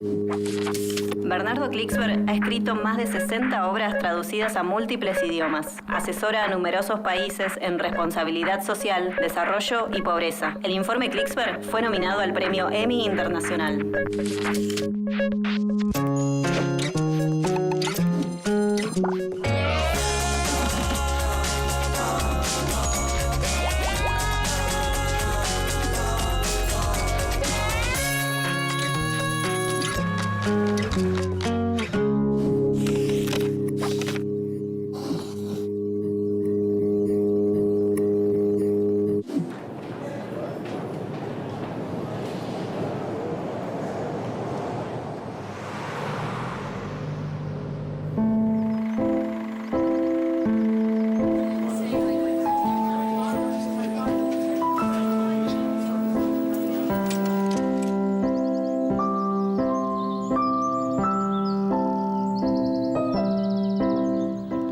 Bernardo Klicksberg ha escrito más de 60 obras traducidas a múltiples idiomas. Asesora a numerosos países en responsabilidad social, desarrollo y pobreza. El informe Klicksberg fue nominado al premio Emmy Internacional.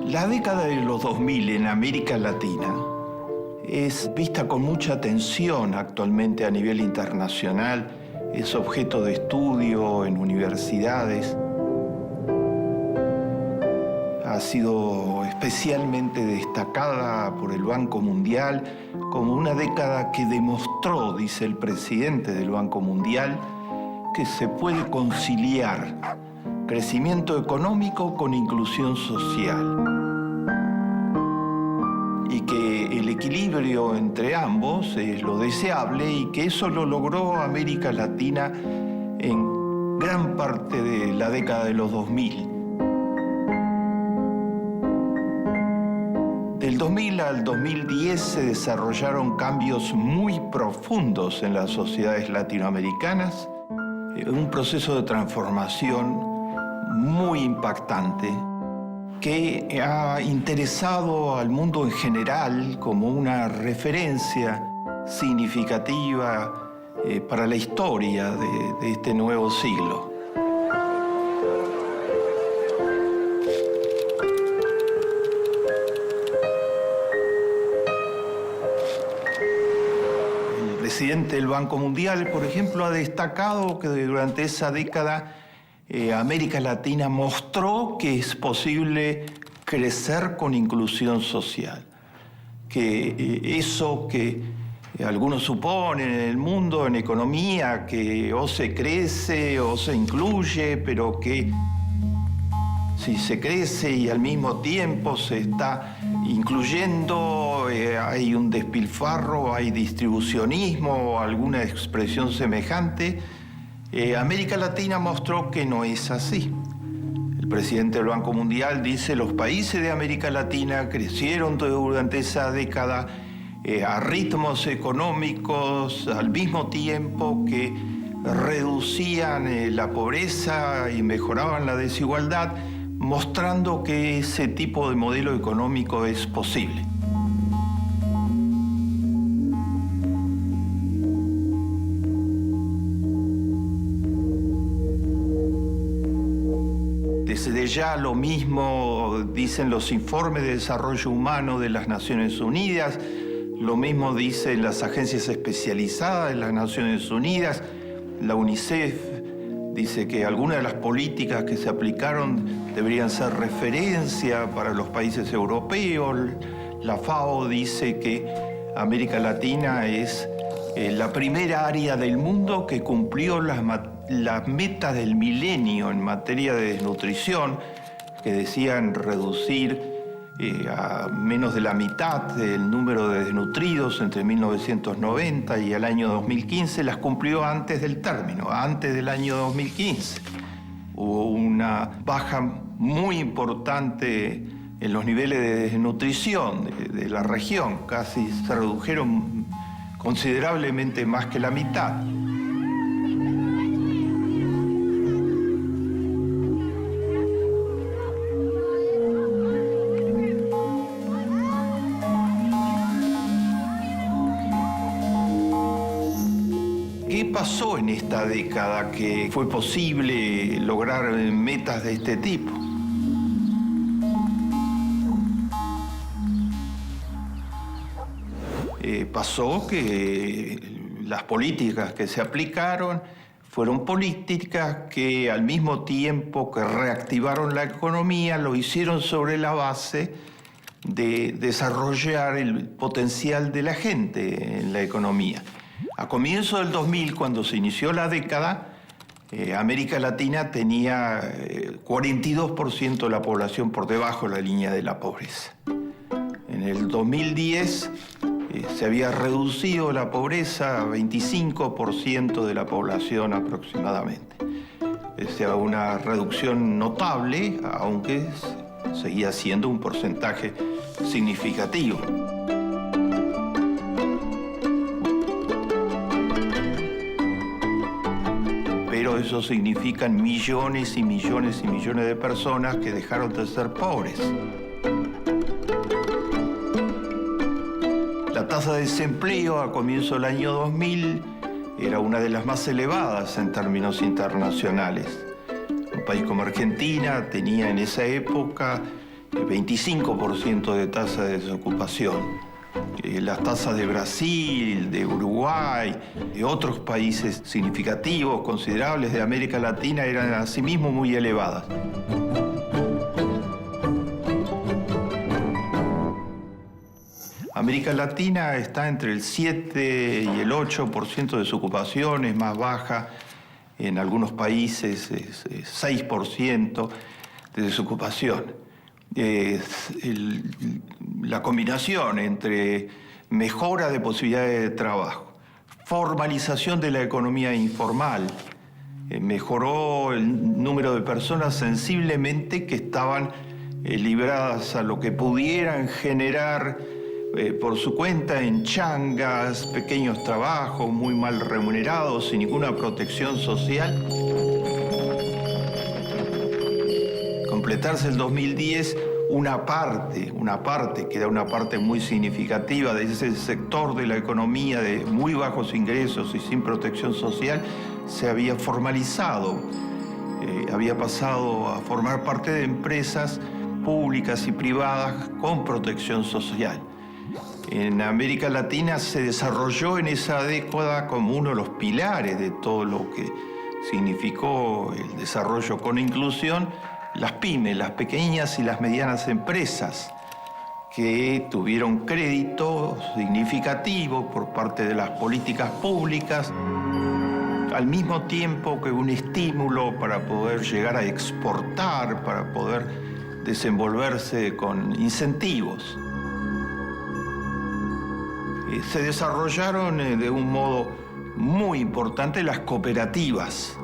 La década de los 2000 en América Latina es vista con mucha atención actualmente a nivel internacional, es objeto de estudio en universidades. Ha sido especialmente destacada por el Banco Mundial como una década que demostró, dice el presidente del Banco Mundial, que se puede conciliar crecimiento económico con inclusión social y que el equilibrio entre ambos es lo deseable y que eso lo logró América Latina en gran parte de la década de los 2000. Del 2000 al 2010 se desarrollaron cambios muy profundos en las sociedades latinoamericanas, un proceso de transformación muy impactante que ha interesado al mundo en general como una referencia significativa para la historia de este nuevo siglo. El presidente del Banco Mundial, por ejemplo, ha destacado que durante esa década América Latina mostró que es posible crecer con inclusión social, que eso que algunos suponen en el mundo, en economía, que o se crece o se incluye, pero que si se crece y al mismo tiempo se está incluyendo, hay un despilfarro, hay distribucionismo o alguna expresión semejante. América Latina mostró que no es así. El presidente del Banco Mundial dice los países de América Latina crecieron durante esa década a ritmos económicos al mismo tiempo que reducían la pobreza y mejoraban la desigualdad, mostrando que ese tipo de modelo económico es posible. Desde ya lo mismo dicen los informes de desarrollo humano de las Naciones Unidas, lo mismo dicen las agencias especializadas de las Naciones Unidas, la UNICEF dice que algunas de las políticas que se aplicaron deberían ser referencia para los países europeos. La FAO dice que América Latina es la primera área del mundo que cumplió las metas del milenio en materia de desnutrición, que decían reducir a menos de la mitad del número de desnutridos entre 1990 y el año 2015, las cumplió antes del término, antes del año 2015. Hubo una baja muy importante en los niveles de desnutrición de la región, casi se redujeron considerablemente más que la mitad. ¿Qué pasó en esta década que fue posible lograr metas de este tipo? Pasó que las políticas que se aplicaron fueron políticas que al mismo tiempo que reactivaron la economía, lo hicieron sobre la base de desarrollar el potencial de la gente en la economía. A comienzo del 2000, cuando se inició la década, América Latina tenía 42% de la población por debajo de la línea de la pobreza. En el 2010 se había reducido la pobreza a 25% de la población aproximadamente. O sea, una reducción notable, aunque seguía siendo un porcentaje significativo. Pero eso significa millones y millones y millones de personas que dejaron de ser pobres. La tasa de desempleo a comienzo del año 2000 era una de las más elevadas en términos internacionales. Un país como Argentina tenía en esa época el 25% de tasa de desocupación. Las tasas de Brasil, de Uruguay, de otros países significativos, considerables de América Latina eran asimismo muy elevadas. América Latina está entre el 7 y el 8% de desocupación, es más baja. En algunos países es 6% de desocupación. La combinación entre mejora de posibilidades de trabajo, formalización de la economía informal, mejoró el número de personas sensiblemente que estaban libradas a lo que pudieran generar por su cuenta en changas, pequeños trabajos muy mal remunerados, sin ninguna protección social. Completarse el 2010, una parte, que era una parte muy significativa de ese sector de la economía de muy bajos ingresos y sin protección social, se había formalizado, había pasado a formar parte de empresas públicas y privadas con protección social. En América Latina se desarrolló en esa década como uno de los pilares de todo lo que significó el desarrollo con inclusión, las pymes, las pequeñas y las medianas empresas, que tuvieron crédito significativo por parte de las políticas públicas, al mismo tiempo que un estímulo para poder llegar a exportar, para poder desenvolverse con incentivos. Se desarrollaron de un modo muy importante las cooperativas.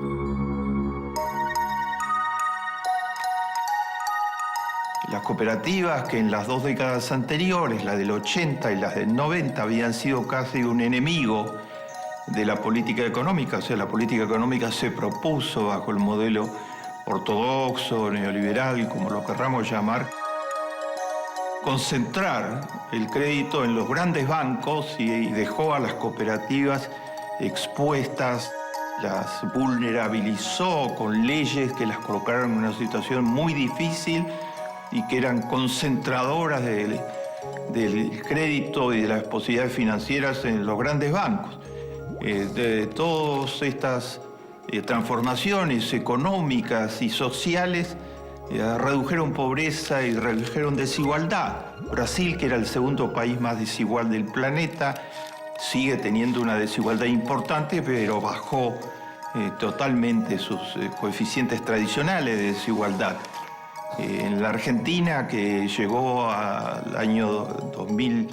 Las cooperativas que en las dos décadas anteriores, la del 80 y las del 90, habían sido casi un enemigo de la política económica. O sea, la política económica se propuso bajo el modelo ortodoxo, neoliberal, como lo querramos llamar, concentrar el crédito en los grandes bancos y dejó a las cooperativas expuestas, las vulnerabilizó con leyes que las colocaron en una situación muy difícil y que eran concentradoras del crédito y de las posibilidades financieras en los grandes bancos. De todas estas transformaciones económicas y sociales, redujeron pobreza y redujeron desigualdad. Brasil, que era el segundo país más desigual del planeta, sigue teniendo una desigualdad importante, pero bajó totalmente sus coeficientes tradicionales de desigualdad. En la Argentina, que llegó al año 2000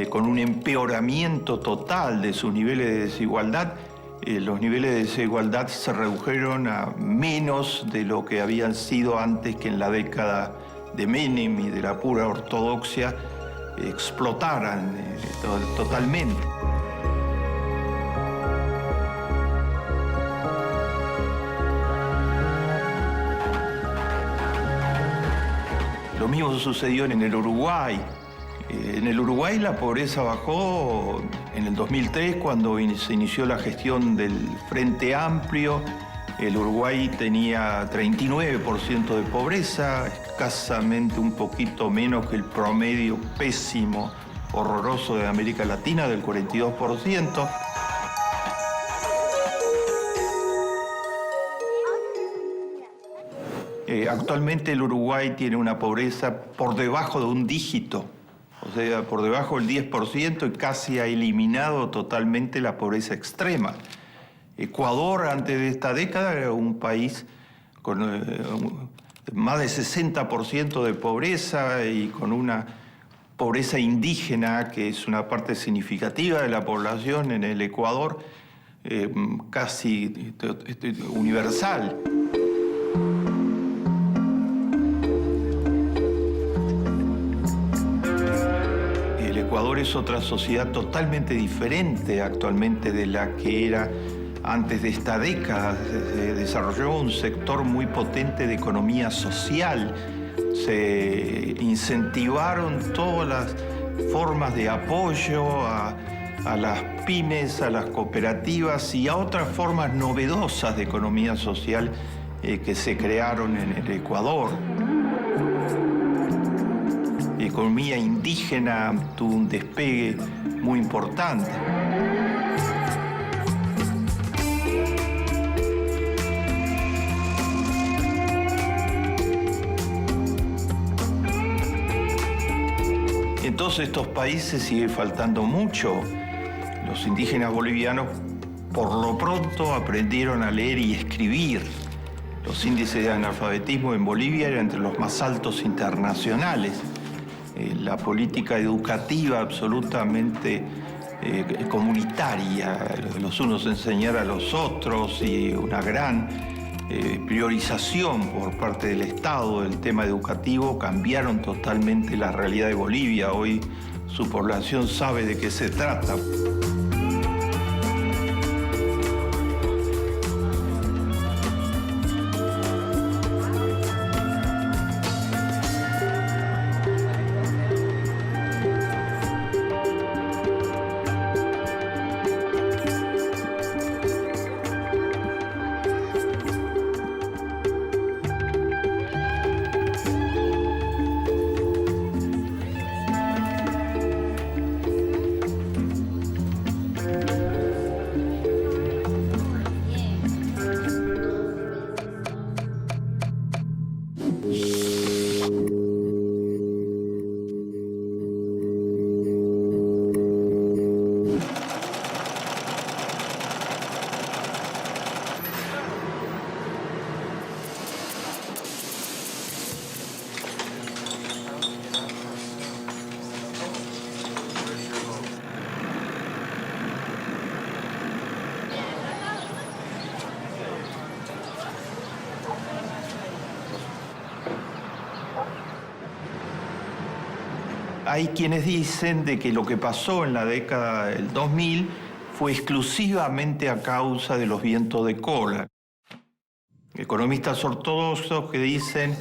con un empeoramiento total de sus niveles de desigualdad, los niveles de desigualdad se redujeron a menos de lo que habían sido antes que en la década de Menem y de la pura ortodoxia explotaran totalmente. Lo mismo sucedió en el Uruguay. En el Uruguay la pobreza bajó en el 2003 cuando se inició la gestión del Frente Amplio. El Uruguay tenía 39% de pobreza, escasamente un poquito menos que el promedio pésimo, horroroso de América Latina del 42%. Actualmente el Uruguay tiene una pobreza por debajo de un dígito, o sea, por debajo del 10% y casi ha eliminado totalmente la pobreza extrema. Ecuador, antes de esta década, era un país con más de 60% de pobreza y con una pobreza indígena, que es una parte significativa de la población en el Ecuador, casi universal. El Ecuador es otra sociedad totalmente diferente actualmente de la que era antes de esta década. Se desarrolló un sector muy potente de economía social. Se incentivaron todas las formas de apoyo a las pymes, a las cooperativas y a otras formas novedosas de economía social que se crearon en el Ecuador. La economía indígena tuvo un despegue muy importante. En todos estos países sigue faltando mucho. Los indígenas bolivianos, por lo pronto, aprendieron a leer y escribir. Los índices de analfabetismo en Bolivia eran entre los más altos internacionales. La política educativa absolutamente comunitaria, los unos enseñar a los otros y una gran priorización por parte del Estado del tema educativo cambiaron totalmente la realidad de Bolivia. Hoy su población sabe de qué se trata. Hay quienes dicen de que lo que pasó en la década del 2000 fue exclusivamente a causa de los vientos de cola. Economistas ortodoxos que dicen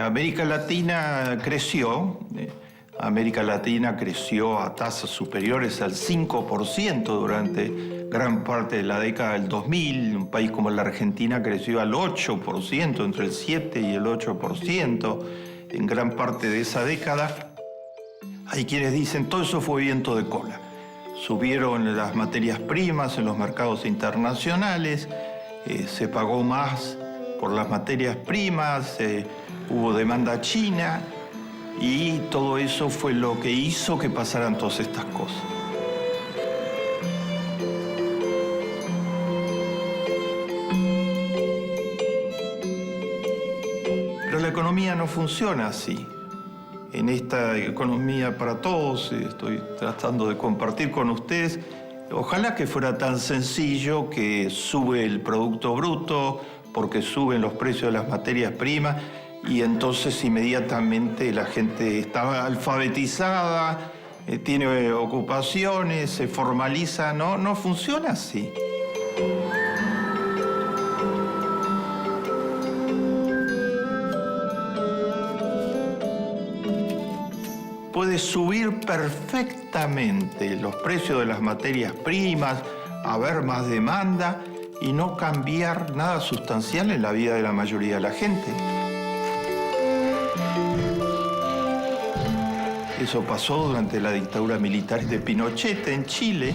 América Latina creció a tasas superiores al 5% durante gran parte de la década del 2000. Un país como la Argentina creció al 8%, entre el 7 y el 8% en gran parte de esa década. Hay quienes dicen todo eso fue viento de cola. Subieron las materias primas en los mercados internacionales, se pagó más por las materias primas, hubo demanda china y todo eso fue lo que hizo que pasaran todas estas cosas. Pero la economía no funciona así. En esta economía para todos, estoy tratando de compartir con ustedes, ojalá que fuera tan sencillo que sube el Producto Bruto porque suben los precios de las materias primas y entonces inmediatamente la gente está alfabetizada, tiene ocupaciones, se formaliza. No funciona así. Puede subir perfectamente los precios de las materias primas, haber más demanda y no cambiar nada sustancial en la vida de la mayoría de la gente. Eso pasó durante la dictadura militar de Pinochet en Chile.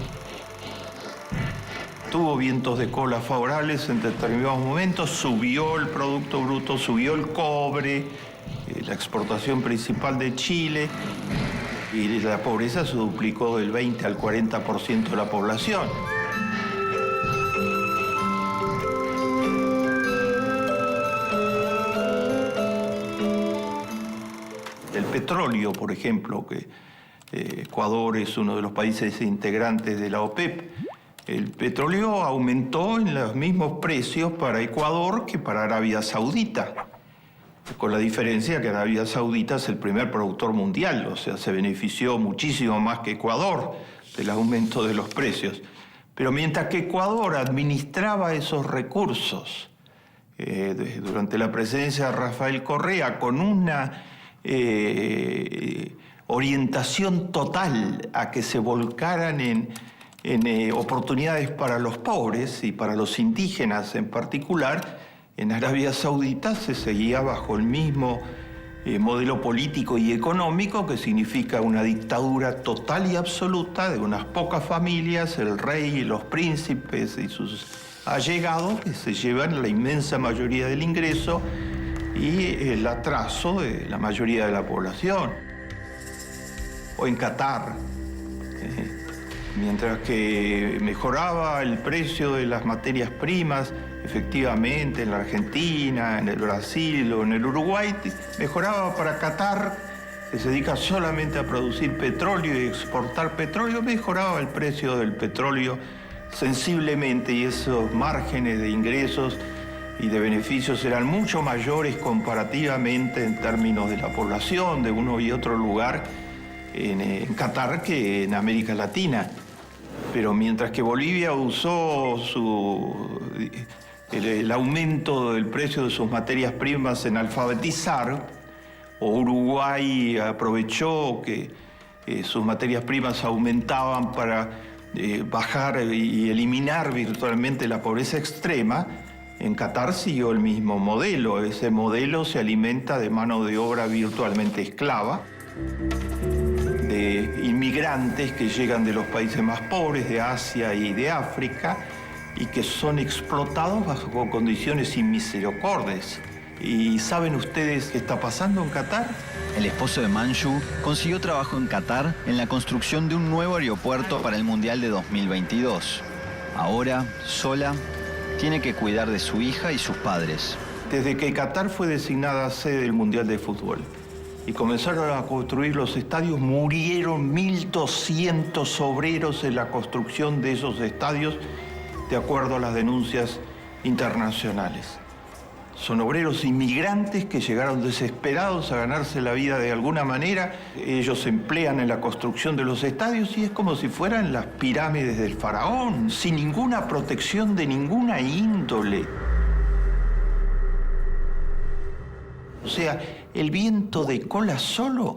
tuvo vientos de cola favorables en determinados momentos, subió el Producto Bruto, subió el cobre, la exportación principal de Chile, y la pobreza se duplicó del 20 al 40% de la población. El petróleo, por ejemplo, que Ecuador es uno de los países integrantes de la OPEP, el petróleo aumentó en los mismos precios para Ecuador que para Arabia Saudita, con la diferencia que Arabia Saudita es el primer productor mundial, o sea, se benefició muchísimo más que Ecuador del aumento de los precios. Pero mientras que Ecuador administraba esos recursos durante la presidencia de Rafael Correa con una orientación total a que se volcaran en oportunidades para los pobres y para los indígenas en particular, en Arabia Saudita se seguía bajo el mismo modelo político y económico, que significa una dictadura total y absoluta de unas pocas familias, el rey y los príncipes y sus allegados, que se llevan la inmensa mayoría del ingreso y el atraso de la mayoría de la población. O en Qatar, mientras que mejoraba el precio de las materias primas, efectivamente en la Argentina, en el Brasil o en el Uruguay, mejoraba para Qatar, que se dedica solamente a producir petróleo y exportar petróleo, mejoraba el precio del petróleo sensiblemente, y esos márgenes de ingresos y de beneficios eran mucho mayores comparativamente en términos de la población de uno y otro lugar en Qatar que en América Latina. Pero mientras que Bolivia usó el aumento del precio de sus materias primas en alfabetizar, o Uruguay aprovechó que sus materias primas aumentaban para bajar y eliminar virtualmente la pobreza extrema, en Qatar siguió el mismo modelo. Ese modelo se alimenta de mano de obra virtualmente esclava, de inmigrantes que llegan de los países más pobres, de Asia y de África, y que son explotados bajo condiciones inmisericordes. ¿Y saben ustedes qué está pasando en Qatar? El esposo de Manju consiguió trabajo en Qatar en la construcción de un nuevo aeropuerto para el Mundial de 2022. Ahora, sola, tiene que cuidar de su hija y sus padres. Desde que Qatar fue designada sede del Mundial de Fútbol y comenzaron a construir los estadios, murieron 1.200 obreros en la construcción de esos estadios, de acuerdo a las denuncias internacionales. Son obreros inmigrantes que llegaron desesperados a ganarse la vida de alguna manera. Ellos se emplean en la construcción de los estadios y es como si fueran las pirámides del faraón, sin ninguna protección de ninguna índole. O sea, el viento de cola solo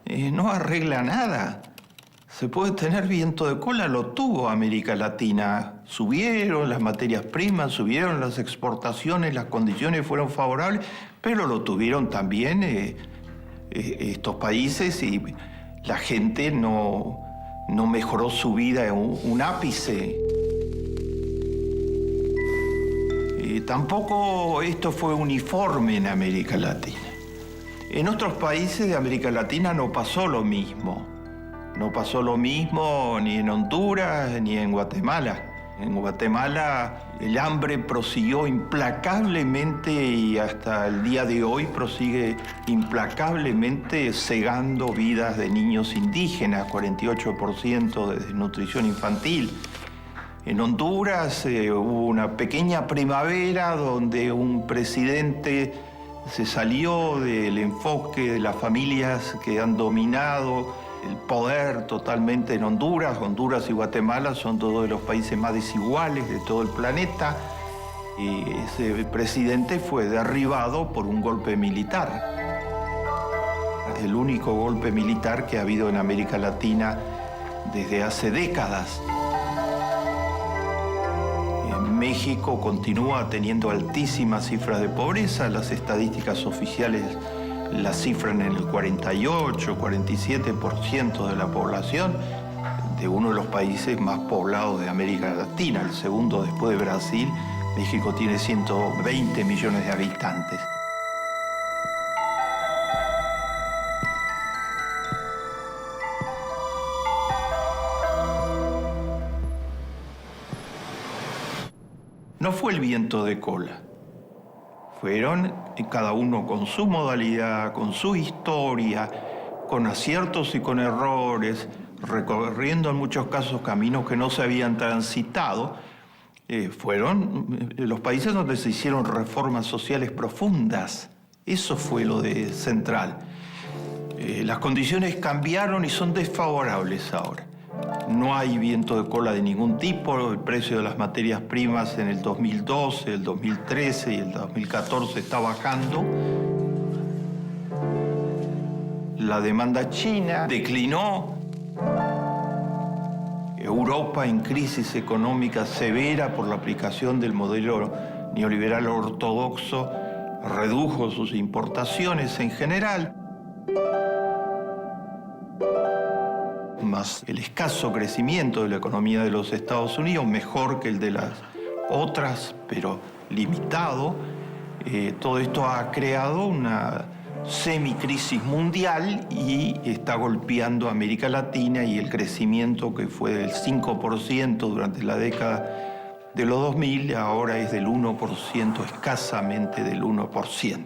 no arregla nada. Se puede tener viento de cola, lo tuvo América Latina. Subieron las materias primas, subieron las exportaciones, las condiciones fueron favorables, pero lo tuvieron también estos países y la gente no mejoró su vida en un ápice. Tampoco esto fue uniforme en América Latina. En otros países de América Latina no pasó lo mismo. No pasó lo mismo ni en Honduras ni en Guatemala. En Guatemala el hambre prosiguió implacablemente y hasta el día de hoy prosigue implacablemente cegando vidas de niños indígenas, 48% de desnutrición infantil. En Honduras hubo una pequeña primavera donde un presidente se salió del enfoque de las familias que han dominado el poder totalmente en Honduras. Honduras y Guatemala son dos de los países más desiguales de todo el planeta. Y ese presidente fue derribado por un golpe militar. El único golpe militar que ha habido en América Latina desde hace décadas. México continúa teniendo altísimas cifras de pobreza. Las estadísticas oficiales las cifran en el 48, 47% de la población. de uno de los países más poblados de América Latina, el segundo después de Brasil. México tiene 120 millones de habitantes. No fue el viento de cola. Fueron cada uno con su modalidad, con su historia, con aciertos y con errores, recorriendo en muchos casos caminos que no se habían transitado. Fueron los países donde se hicieron reformas sociales profundas. Eso fue lo de central. Las condiciones cambiaron y son desfavorables ahora. No hay viento de cola de ningún tipo. El precio de las materias primas en el 2012, el 2013 y el 2014 está bajando. La demanda china declinó. Europa en crisis económica severa por la aplicación del modelo neoliberal ortodoxo redujo sus importaciones en general. Más el escaso crecimiento de la economía de los Estados Unidos, mejor que el de las otras, pero limitado. Todo esto ha creado una semicrisis mundial y está golpeando a América Latina, y el crecimiento que fue del 5% durante la década de los 2000 ahora es del 1%, escasamente del 1%.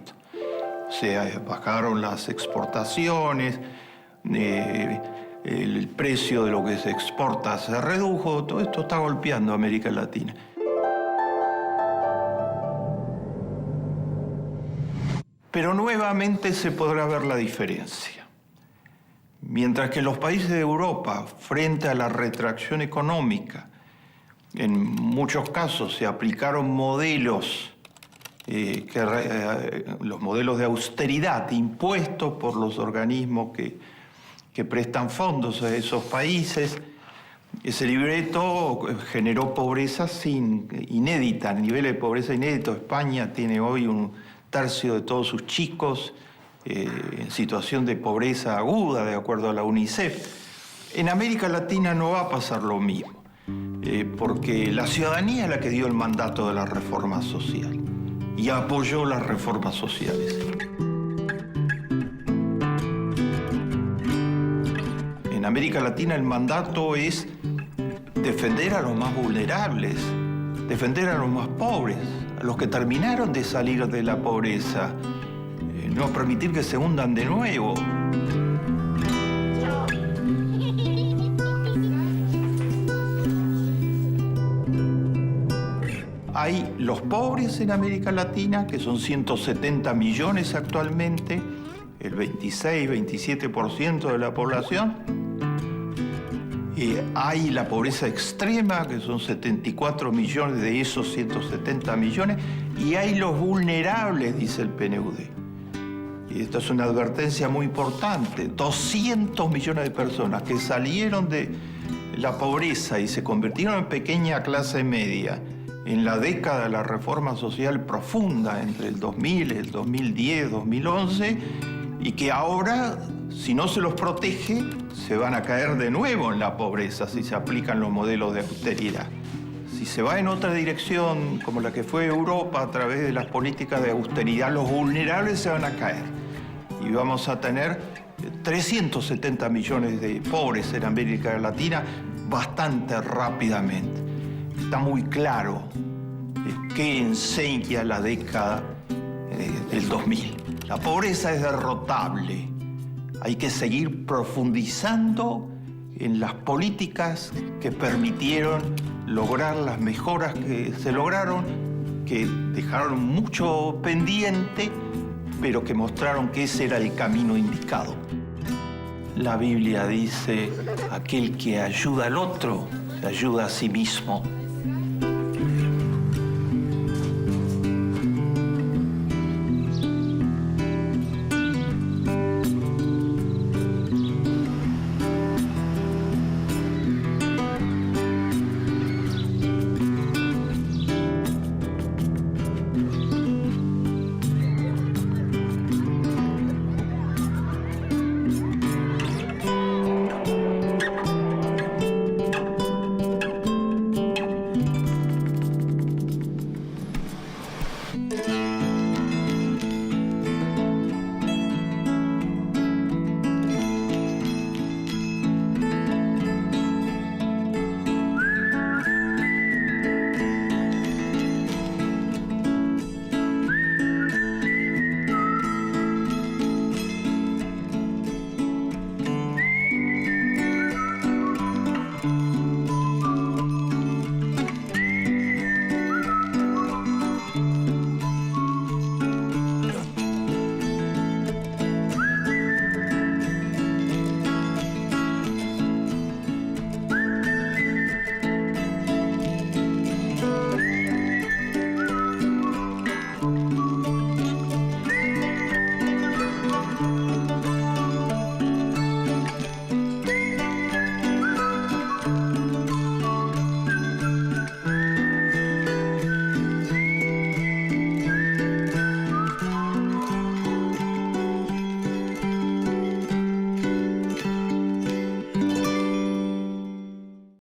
O sea, bajaron las exportaciones, el precio de lo que se exporta se redujo. Todo esto está golpeando a América Latina. Pero nuevamente se podrá ver la diferencia. Mientras que los países de Europa, frente a la retracción económica, en muchos casos se aplicaron modelos, los modelos de austeridad impuestos por los organismos que prestan fondos a esos países. Ese libreto generó pobreza inédita, niveles de pobreza inédito. España tiene hoy 1/3 de todos sus chicos en situación de pobreza aguda, de acuerdo a la UNICEF. En América Latina no va a pasar lo mismo, porque la ciudadanía es la que dio el mandato de la reforma social y apoyó las reformas sociales. En América Latina el mandato es defender a los más vulnerables, defender a los más pobres, a los que terminaron de salir de la pobreza, no permitir que se hundan de nuevo. Hay los pobres en América Latina, que son 170 millones actualmente, el 26-27% de la población. Hay la pobreza extrema, que son 74 millones de esos 170 millones, y hay los vulnerables, dice el PNUD. Y esta es una advertencia muy importante. 200 millones de personas que salieron de la pobreza y se convirtieron en pequeña clase media en la década de la reforma social profunda, entre el 2000, el 2010, 2011, y que ahora, si no se los protege, se van a caer de nuevo en la pobreza si se aplican los modelos de austeridad. Si se va en otra dirección, como la que fue Europa a través de las políticas de austeridad, los vulnerables se van a caer. Y vamos a tener 370 millones de pobres en América Latina bastante rápidamente. Está muy claro qué enseña la década del 2000. La pobreza es derrotable. Hay que seguir profundizando en las políticas que permitieron lograr las mejoras que se lograron, que dejaron mucho pendiente, pero que mostraron que ese era el camino indicado. La Biblia dice, aquel que ayuda al otro, se ayuda a sí mismo.